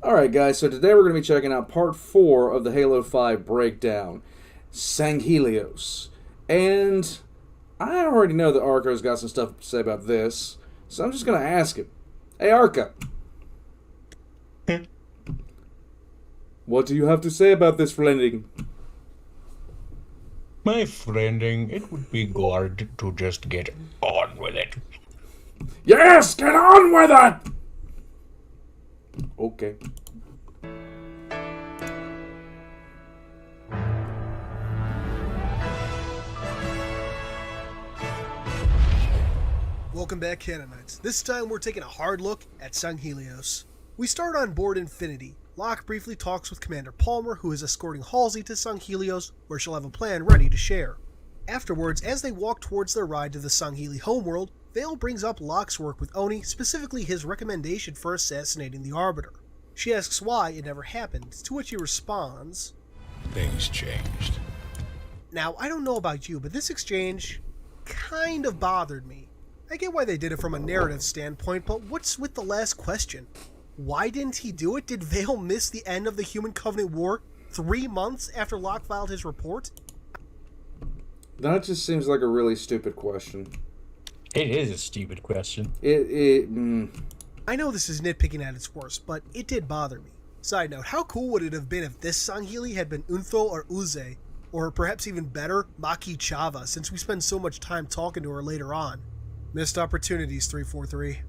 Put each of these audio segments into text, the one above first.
Alright guys, so today we're going to be checking out part 4 of the Halo 5 breakdown, Sanghelios. And I already know that Archo's got some stuff to say about this, so I'm just going to ask him. Hey Archo, what do you have to say about this friending? My friending, it would be good to just get on with it. Yes, get on with it! Okay. Welcome back, Canonites. This time we're taking a hard look at Sanghelios. We start on board Infinity. Locke briefly talks with Commander Palmer, who is escorting Halsey to Sanghelios, where she'll have a plan ready to share. Afterwards, as they walk towards their ride to the Sangheli homeworld, Vale brings up Locke's work with Oni, specifically his recommendation for assassinating the Arbiter. She asks why it never happened, to which he responds, Things changed. Now, I don't know about you, but this exchange kind of bothered me. I get why they did it from a narrative standpoint, but what's with the last question? Why didn't he do it? Did Vale miss the end of the Human Covenant War 3 months after Locke filed his report? That just seems like a really stupid question. It is a stupid question. I know this is nitpicking at its worst, but it did bother me. Side note, how cool would it have been if this Sangheli had been Untho or Uze, or perhaps even better, Maki Chava, since we spend so much time talking to her later on? Missed opportunities, 343.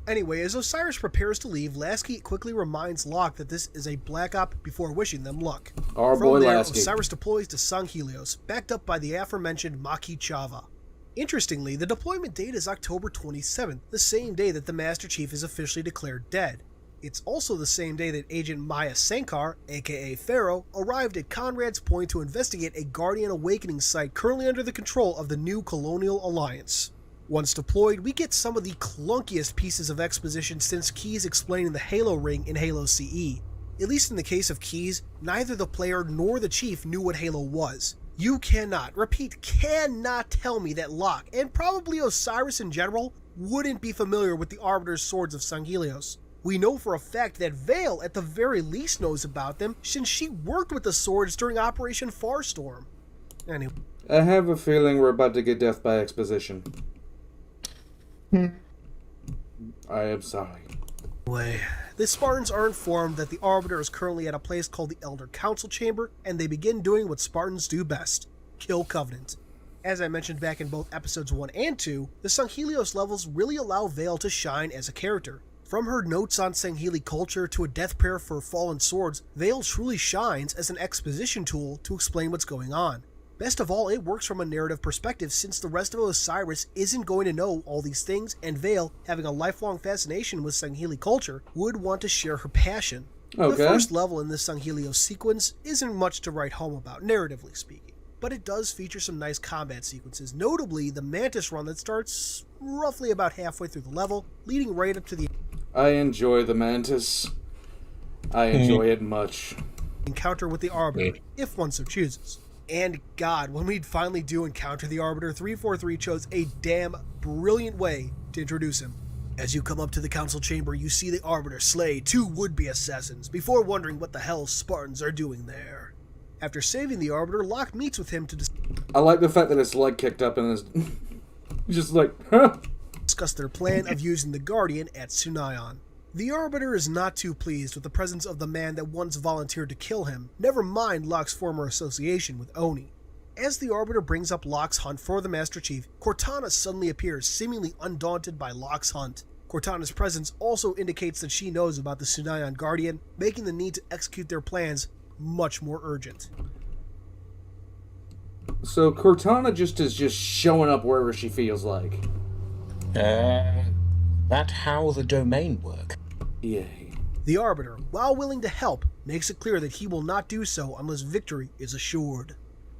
Anyway, as Osiriss prepares to leave, Lasky quickly reminds Locke that this is a black op before wishing them luck. Our From boy there, Lasky. Osiriss deploys to Sanghelios, backed up by the aforementioned Maki Chava. Interestingly, the deployment date is October 27th, the same day that the Master Chief is officially declared dead. It's also the same day that Agent Maya Sankar, aka Pharaoh, arrived at Conrad's Point to investigate a Guardian Awakening site currently under the control of the new Colonial Alliance. Once deployed, we get some of the clunkiest pieces of exposition since Keyes explaining the Halo ring in Halo CE. At least in the case of Keyes, neither the player nor the Chief knew what Halo was. You cannot, repeat, cannot tell me that Locke, and probably Osiriss in general, wouldn't be familiar with the Arbiter's swords of Sanghelios. We know for a fact that Vale at the very least knows about them, since she worked with the swords during Operation Farstorm. Anyway. I have a feeling we're about to get death by exposition. I am sorry. The Spartans are informed that the Arbiter is currently at a place called the Elder Council Chamber, and they begin doing what Spartans do best: kill Covenant. As I mentioned back in both episodes 1 and 2, the Sanghelios levels really allow Vale to shine as a character. From her notes on Sangheli culture to a death prayer for fallen swords, Vale truly shines as an exposition tool to explain what's going on. Best of all, it works from a narrative perspective since the rest of Osiriss isn't going to know all these things, and Vale, having a lifelong fascination with Sangheli culture, would want to share her passion. Okay. The first level in this Sanghelios sequence isn't much to write home about, narratively speaking, but it does feature some nice combat sequences, notably the Mantis run that starts roughly about halfway through the level, leading right up to the I enjoy the Mantis. I enjoy it much. encounter with the Arbiter, if one so chooses. And God, when we finally do encounter the Arbiter, 343 chose a damn brilliant way to introduce him. As you come up to the council chamber, you see the Arbiter slay 2 would-be assassins, before wondering what the hell Spartans are doing there. After saving the Arbiter, Locke meets with him to I like the fact that his leg kicked up and is just like, huh? discuss their plan of using the Guardian at Tsunayan. The Arbiter is not too pleased with the presence of the man that once volunteered to kill him, never mind Locke's former association with Oni. As the Arbiter brings up Locke's hunt for the Master Chief, Cortana suddenly appears, seemingly undaunted by Locke's hunt. Cortana's presence also indicates that she knows about the Tsunayan Guardian, making the need to execute their plans much more urgent. So Cortana just is just showing up wherever she feels like. That how the domain work? Yay. The Arbiter, while willing to help, makes it clear that he will not do so unless victory is assured.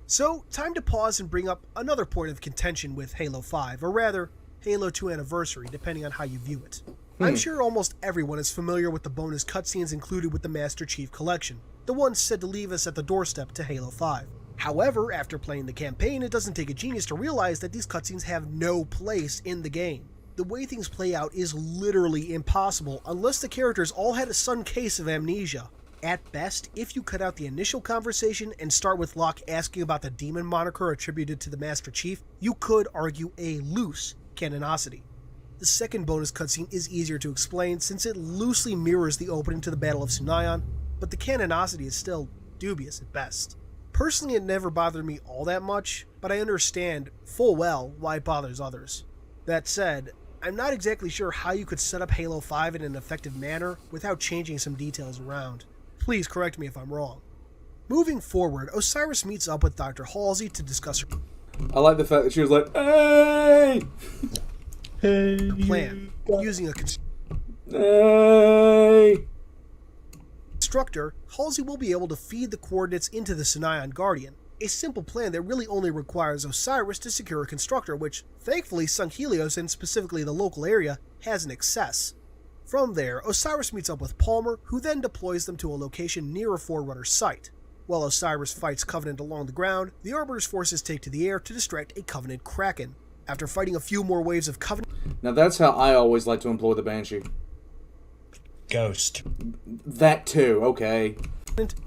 So, time to pause and bring up another point of contention with Halo 5, or rather, Halo 2 Anniversary, depending on how you view it. I'm sure almost everyone is familiar with the bonus cutscenes included with the Master Chief Collection, the ones said to leave us at the doorstep to Halo 5. However, after playing the campaign, it doesn't take a genius to realize that these cutscenes have no place in the game. the way things play out is literally impossible unless the characters all had a sudden case of amnesia. At best, if you cut out the initial conversation and start with Locke asking about the demon moniker attributed to the Master Chief, you could argue a loose canonicity. The second bonus cutscene is easier to explain since it loosely mirrors the opening to the Battle of Tsunayan, but the canonicity is still dubious at best. Personally, it never bothered me all that much, but I understand full well why it bothers others. That said, I'm not exactly sure how you could set up Halo 5 in an effective manner without changing some details around. Please correct me if I'm wrong. Moving forward, Osiriss meets up with Dr. Halsey to discuss her I like the fact that she was like, "Hey! plan, using a Hey!" constructor. Halsey will be able to feed the coordinates into the Tsunayan Guardian, a simple plan that really only requires Osiriss to secure a constructor, which, thankfully, Sanghelios, and specifically the local area, has in excess. From there, Osiriss meets up with Palmer, who then deploys them to a location near a Forerunner site. While Osiriss fights Covenant along the ground, the Arbiter's forces take to the air to distract a Covenant Kraken. After fighting a few more waves of Covenant... Now that's how I always like to employ the Banshee. Ghost. That too, okay.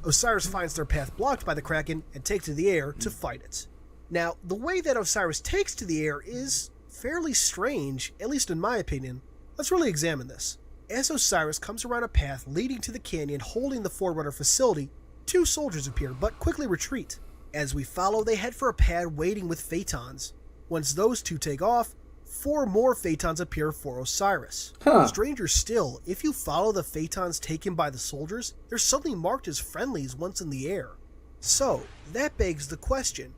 Osiriss finds their path blocked by the Kraken and takes to the air to fight it. Now, the way that Osiriss takes to the air is fairly strange, at least in my opinion. Let's really examine this. As Osiriss comes around a path leading to the canyon holding the Forerunner facility, two soldiers appear but quickly retreat. As we follow, they head for a pad waiting with Phaetons. Once those two take off, 4 more Phaetons appear for Osiriss. Stranger still, if you follow the Phaetons taken by the soldiers, they're suddenly marked as friendlies once in the air. So, that begs the question,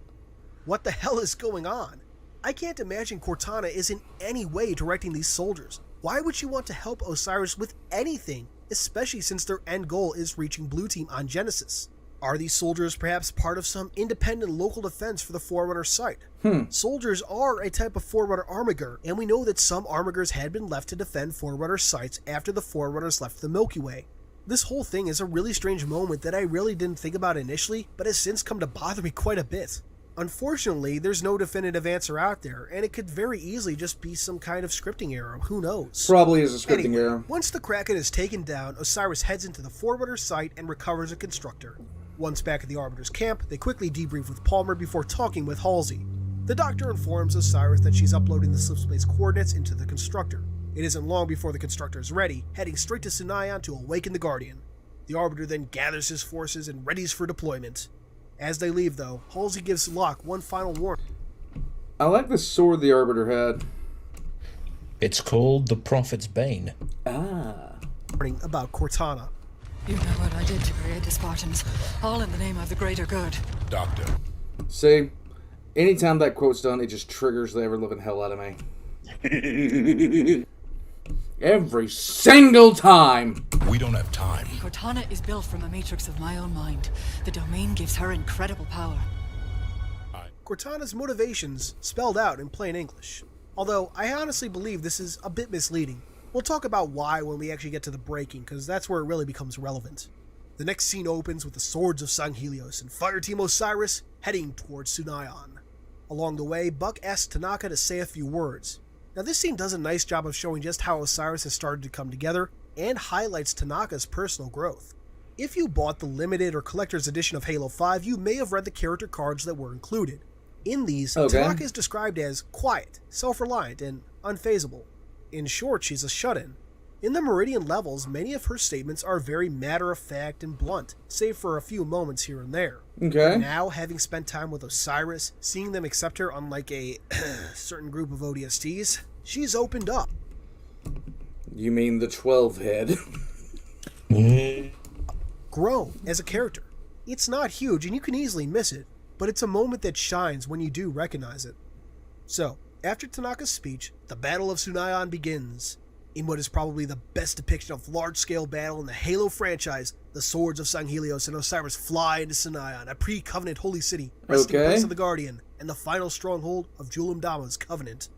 what the hell is going on? I can't imagine Cortana is in any way directing these soldiers. Why would she want to help Osiriss with anything, especially since their end goal is reaching Blue Team on Genesis? Are these soldiers perhaps part of some independent local defense for the Forerunner site? Soldiers are a type of Forerunner armiger, and we know that some armigers had been left to defend Forerunner sites after the Forerunners left the Milky Way. This whole thing is a really strange moment that I really didn't think about initially, but has since come to bother me quite a bit. Unfortunately, there's no definitive answer out there, and it could very easily just be some kind of scripting error, who knows? Probably is a scripting error. Once the Kraken is taken down, Osiriss heads into the Forerunner site and recovers a constructor. Once back at the Arbiter's camp, they quickly debrief with Palmer before talking with Halsey. The Doctor informs Osiriss that she's uploading the slipspace coordinates into the constructor. It isn't long before the constructor is ready, heading straight to Tsunayan to awaken the Guardian. The Arbiter then gathers his forces and readies for deployment. As they leave, though, Halsey gives Locke one final warning. I like the sword the Arbiter had. It's called the Prophets Bane. Warning about Cortana. You know what I did to create the Spartans, all in the name of the greater good. Doctor. See, anytime that quote's done, it just triggers the ever-living hell out of me. Every single time! We don't have time. Cortana is built from a matrix of my own mind. The domain gives her incredible power. Cortana's motivations spelled out in plain English. Although, I honestly believe this is a bit misleading. We'll talk about why when we actually get to the breaking, because that's where it really becomes relevant. The next scene opens with the swords of Sanghelios and Fireteam Osiriss heading towards Tsunayan. Along the way, Buck asks Tanaka to say a few words. Now this scene does a nice job of showing just how Osiriss has started to come together, and highlights Tanaka's personal growth. If you bought the limited or collector's edition of Halo 5, you may have read the character cards that were included. In these, Tanaka is described as quiet, self-reliant, and unfazable. In short, she's a shut-in. In the Meridian levels, many of her statements are very matter-of-fact and blunt, save for a few moments here and there. Okay. Now, having spent time with Osiriss, seeing them accept her unlike a certain group of ODSTs, she's opened up. You mean the 12-head? Grown as a character. It's not huge, and you can easily miss it, but it's a moment that shines when you do recognize it. So, after Tanaka's speech, the Battle of Tsunayan begins. In what is probably the best depiction of large-scale battle in the Halo franchise, the swords of Sanghelios and Osiriss fly into Tsunayan, a pre-Covenant holy city, resting place of the Guardian, and the final stronghold of Julim Dama's Covenant.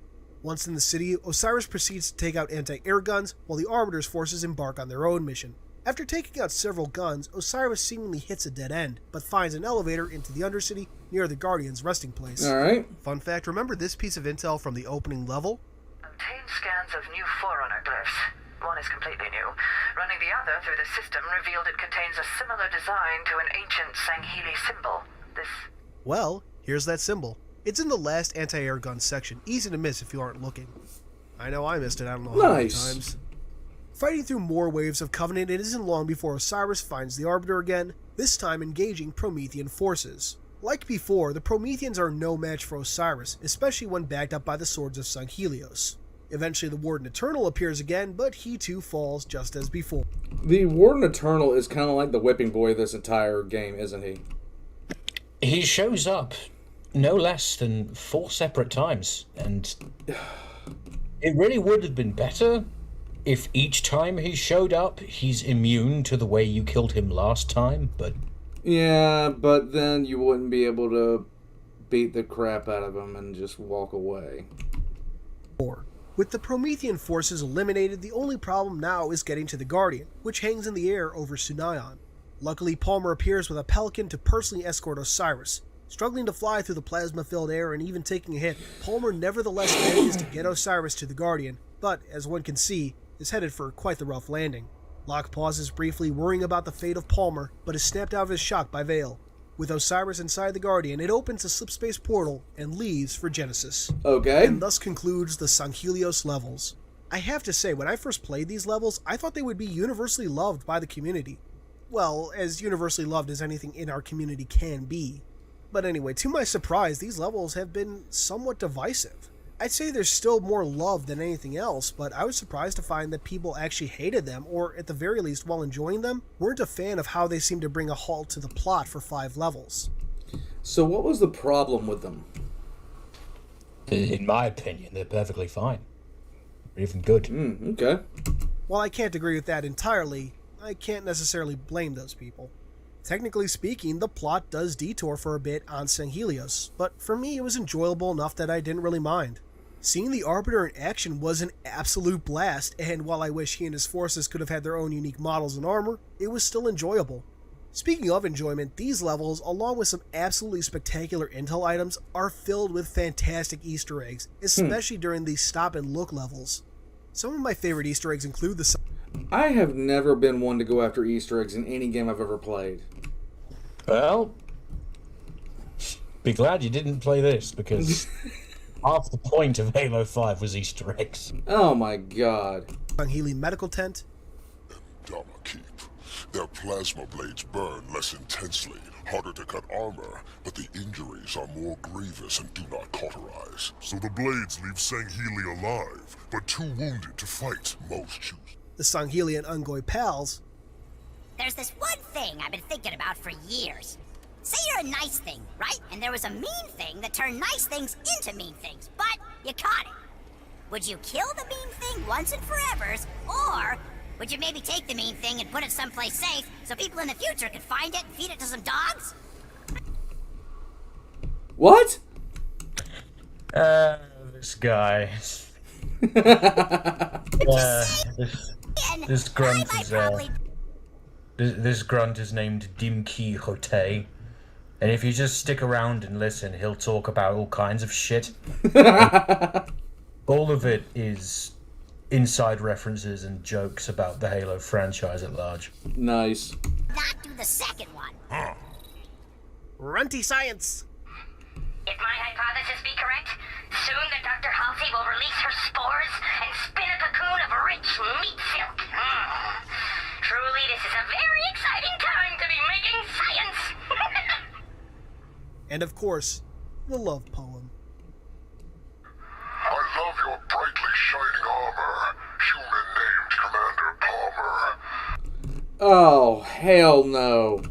Once in the city, Osiriss proceeds to take out anti-air guns, while the Arbiter's forces embark on their own mission. After taking out several guns, Osiriss seemingly hits a dead end, but finds an elevator into the Undercity near the Guardian's resting place. Alright. Fun fact, remember this piece of intel from the opening level? obtained scans of new Forerunner glyphs. One is completely new. Running the other through the system revealed it contains a similar design to an ancient Sangheli symbol. This... Well, here's that symbol. It's in the last anti-air gun section. Easy to miss if you aren't looking. I know I missed it, I don't know how many times. Fighting through more waves of Covenant, it isn't long before Osiriss finds the Arbiter again, this time engaging Promethean forces. Like before, the Prometheans are no match for Osiriss, especially when backed up by the swords of Sanghelios. Eventually the Warden Eternal appears again, but he too falls just as before. The Warden Eternal is kind of like the whipping boy of this entire game, isn't he? He shows up no less than 4 separate times, and it really would have been better if each time he showed up, he's immune to the way you killed him last time, but... Yeah, but then you wouldn't be able to beat the crap out of him and just walk away. With the Promethean forces eliminated, the only problem now is getting to the Guardian, which hangs in the air over Tsunayan. Luckily, Palmer appears with a pelican to personally escort Osiriss. Struggling to fly through the plasma-filled air and even taking a hit, Palmer nevertheless manages to get Osiriss to the Guardian, but, as one can see, is headed for quite the rough landing. Locke pauses briefly, worrying about the fate of Palmer, but is snapped out of his shock by Vale. With Osiriss inside the Guardian, it opens a slipspace portal and leaves for Genesis. Okay. And thus concludes the Sanghelios levels. I have to say, when I first played these levels, I thought they would be universally loved by the community. Well, as universally loved as anything in our community can be. But anyway, to my surprise, these levels have been somewhat divisive. I'd say there's still more love than anything else, but I was surprised to find that people actually hated them, or at the very least, while enjoying them, weren't a fan of how they seemed to bring a halt to the plot for 5 levels. So what was the problem with them? In my opinion, they're perfectly fine. They're even good. Okay. While I can't agree with that entirely, I can't necessarily blame those people. Technically speaking, the plot does detour for a bit on Sanghelios, but for me it was enjoyable enough that I didn't really mind. Seeing the Arbiter in action was an absolute blast, and while I wish he and his forces could have had their own unique models and armor, it was still enjoyable. Speaking of enjoyment, these levels, along with some absolutely spectacular intel items, are filled with fantastic Easter eggs, especially during the stop and look levels. Some of my favorite Easter eggs include the... I have never been one to go after Easter eggs in any game I've ever played. Well, be glad you didn't play this, because half the point of Halo 5 was Easter eggs. Oh my god. Sangheli medical tent. Dama Keep. Their plasma blades burn less intensely, harder to cut armor, but the injuries are more grievous and do not cauterize. So the blades leave Sangheli alive, but too wounded to fight. Most choose. The Sangheli and Ungoi pals. There's this one thing I've been thinking about for years. Say you're a nice thing, right? And there was a mean thing that turned nice things into mean things, but you caught it. Would you kill the mean thing once and forevers, or would you maybe take the mean thing and put it someplace safe so people in the future could find it and feed it to some dogs? What? This guy. This grunt is this grunt is named Dimki Hote, and if you just stick around and listen, he'll talk about all kinds of shit. All of it is inside references and jokes about the Halo franchise at large. Nice. Not do the second one. Runty science. If my hypothesis be correct, soon the Dr. Halsey will release her spores and spin a cocoon of rich meat silk. Truly, this is a very exciting time to be making science. And of course, the love poem. I love your brightly shining armor, human named Commander Palmer. Oh, hell no.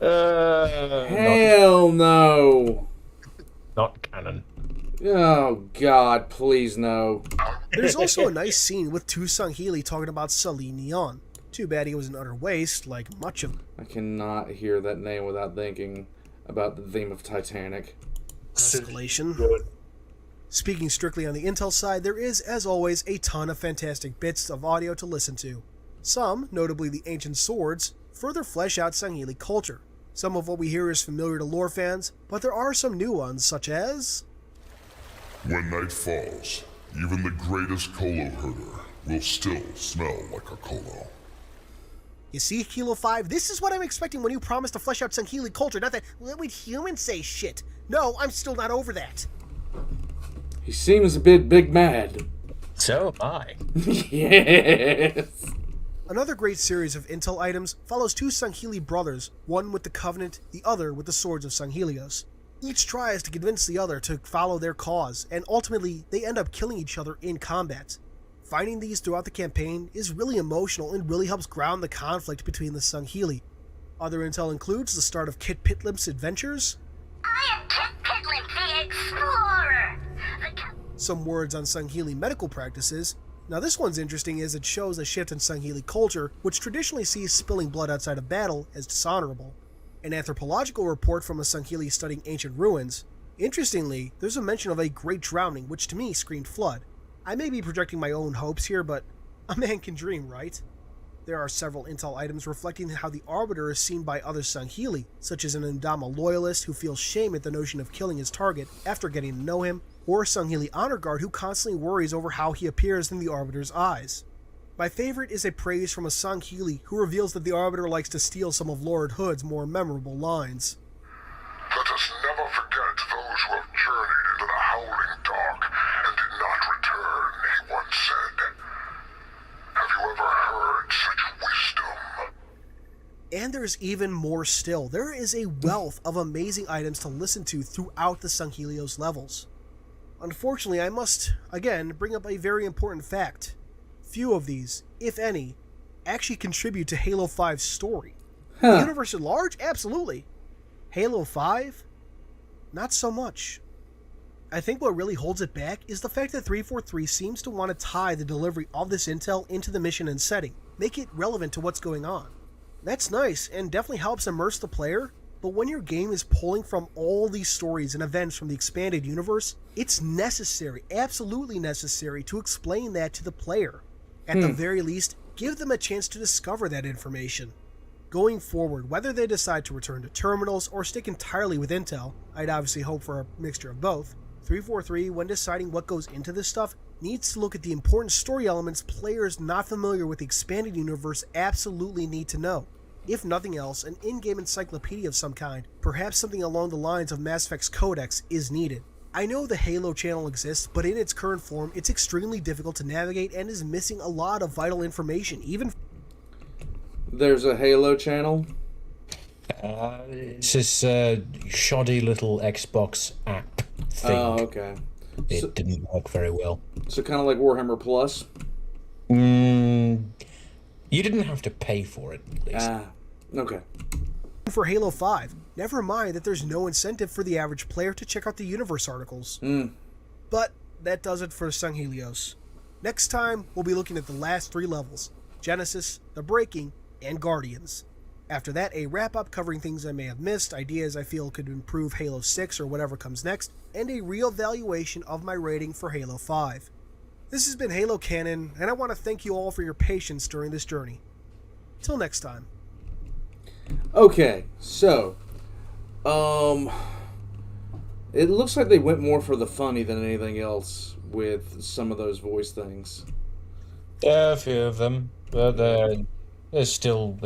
Hell no. Not canon. Oh god, please no. There's also a nice scene with two Sangheli talking about Celine Neon. Too bad he was an utter waste, like much of... I cannot hear that name without thinking about the theme of Titanic. Escalation. Speaking strictly on the intel side, there is, as always, a ton of fantastic bits of audio to listen to. Some, notably the ancient swords, further flesh out Sangheli culture. Some of what we hear is familiar to lore fans, but there are some new ones, such as... When night falls, Even the greatest Colo herder will still smell like a Colo. You see, Halo 5, this is what I'm expecting when you promise to flesh out Sangheli culture, not that, what would humans say shit. No, I'm still not over that. He seems a bit big mad. So am I. Yes. Another great series of intel items follows two Sangheli brothers, one with the Covenant, the other with the Swords of Sanghelios. Each tries to convince the other to follow their cause, and ultimately they end up killing each other in combat. Finding these throughout the campaign is really emotional and really helps ground the conflict between the Sangheli. Other intel includes the start of Kit Pitlimp's adventures, I am Kit Pitlimp, the Explorer. some words on Sangheli medical practices. Now this one's interesting as it shows a shift in Sangheli culture, which traditionally sees spilling blood outside of battle as dishonorable. An anthropological report from a Sangheli studying ancient ruins. Interestingly, there's a mention of a great drowning, which to me screamed flood. I may be projecting my own hopes here, but a man can dream, right? There are several intel items reflecting how the Arbiter is seen by other Sangheli, such as an Indama loyalist who feels shame at the notion of killing his target after getting to know him, or a Sangheli honor guard who constantly worries over how he appears in the Arbiter's eyes. My favorite is a praise from a Sangheli who reveals that the Arbiter likes to steal some of Lord Hood's more memorable lines. Let us never forget those who have journeyed into the howling dark and did not return, he once said. Have you ever heard such wisdom? And there's even more still. There is a wealth of amazing items to listen to throughout the Sanghelios levels. Unfortunately, I must, again, bring up a very important fact. Few of these, if any, actually contribute to Halo 5's story. The universe at large? Absolutely. Halo 5? Not so much. I think what really holds it back is the fact that 343 seems to want to tie the delivery of this intel into the mission and setting, make it relevant to what's going on. That's nice, and definitely helps immerse the player, but when your game is pulling from all these stories and events from the expanded universe, it's necessary, absolutely necessary, to explain that to the player. At the very least, give them a chance to discover that information. Going forward, whether they decide to return to terminals or stick entirely with Intel, I'd obviously hope for a mixture of both, 343, when deciding what goes into this stuff, needs to look at the important story elements players not familiar with the expanded universe absolutely need to know. If nothing else, an in-game encyclopedia of some kind, perhaps something along the lines of Mass Effect's Codex, is needed. I know the Halo channel exists, but in its current form, it's extremely difficult to navigate and is missing a lot of vital information, even... There's a Halo channel? It's this shoddy little Xbox app thing. Oh, okay. It didn't work very well. So kind of like Warhammer Plus? You didn't have to pay for it, at least. Okay. For Halo 5, never mind that there's no incentive for the average player to check out the universe articles. But that does it for Sanghelios. Next time, we'll be looking at the last 3 levels: Genesis, The Breaking, and Guardians. After that, a wrap-up covering things I may have missed, ideas I feel could improve Halo 6 or whatever comes next, and a re-evaluation of my rating for Halo 5. This has been Halo Canon, and I want to thank you all for your patience during this journey. Till next time. Okay, so, it looks like they went more for the funny than anything else with some of those voice things. There are a few of them, but there's still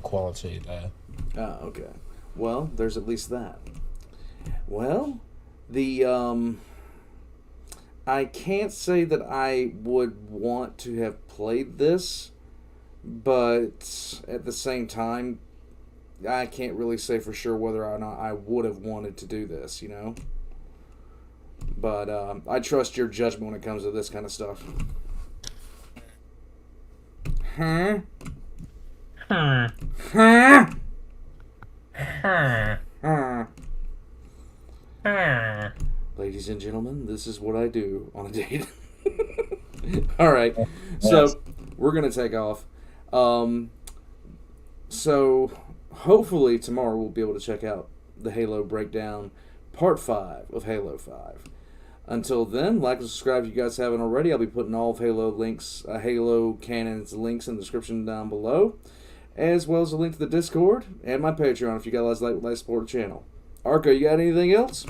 quality there. Okay. Well, there's at least that. Well, I can't say that I would want to have played this, but at the same time, I can't really say for sure whether or not I would have wanted to do this, you know? But I trust your judgment when it comes to this kind of stuff. Huh? Huh? Huh? Huh? Ladies and gentlemen, this is what I do on a date. Alright, so we're going to take off. So hopefully tomorrow we'll be able to check out the Halo Breakdown Part 5 of Halo 5. Until then, like and subscribe if you guys haven't already. I'll be putting all of Halo Canon's links in the description down below, as well as a link to the Discord and my Patreon if you guys like support the channel. Archo, you got anything else?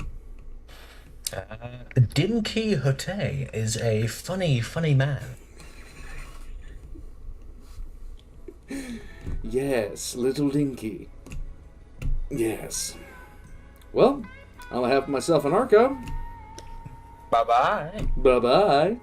Dinky Hote is a funny, funny man. Yes, little Dinky. Yes. Well, on behalf of myself and Archo, Bye-bye. bye-bye.